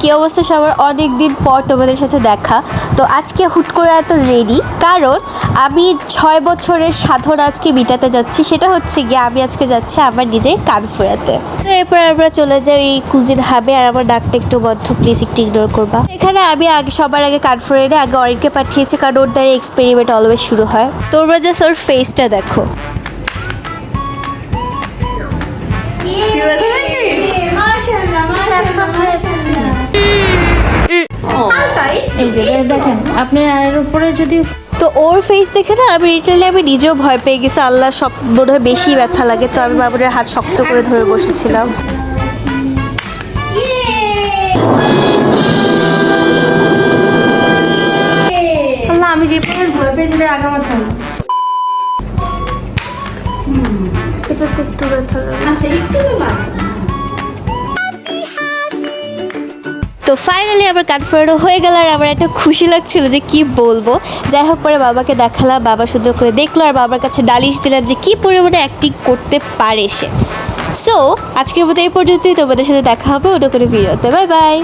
কি অবস্থা সবার? অনেক দিন পর তোমাদের সাথে দেখা। তো আজকে হুট করে এত রেডি, কারণ আমি 6 বছরের সাধনা আজকে মিটাতে যাচ্ছি। সেটা হচ্ছে গিয়ে আমি আজকে যাচ্ছি আমার নিজের কান ফোরাতে। তো এরপর আমরা চলে যাই ওই কুজিন হাবে। আর আমার ডাকটা একটু বদ্ধ, প্লিজ একটু ইগনোর করবা। এখানে আমি সবার আগে কান ফোরাই আগে অরিনকে পাঠিয়েছি, কারণ ওর দ্বারা এক্সপেরিমেন্ট অলওয়েজ শুরু হয়। তোমরা জাস্ট ওর ফেসটা দেখো। দেখেন আপনি আর উপরে যদি তো ওর ফেস দেখে না আমি নিজেও ভয় পেয়ে গেছি। আল্লাহ, সব মনে হয় বেশি ব্যথা লাগে। তো আমি বাবুরের হাত শক্ত করে ধরে বসেছিলাম। আল্লাহ, আমি যে পরিমাণ ভয় পেয়েছি এটা আগে আমার থাম। এটা তো একটু ব্যথা লাগে। আচ্ছা, একটু তো লাগে। তো ফাইনালি আমার কান ফোরানো হয়ে গেল, আর আমার একটা খুশি লাগছিল যে কি বলবো। যাই হোক, পরে বাবাকে দেখালাম, বাবা সুন্দর করে দেখলো, আর বাবার কাছে নালিশ দিলাম যে কি পরিমাণে অ্যাক্টিং করতে পারে সে। সো আজকের মতো এই পর্যন্তই। তোমাদের সাথে দেখা হবে অন্য কোনো ভিডিওতে। Bye bye.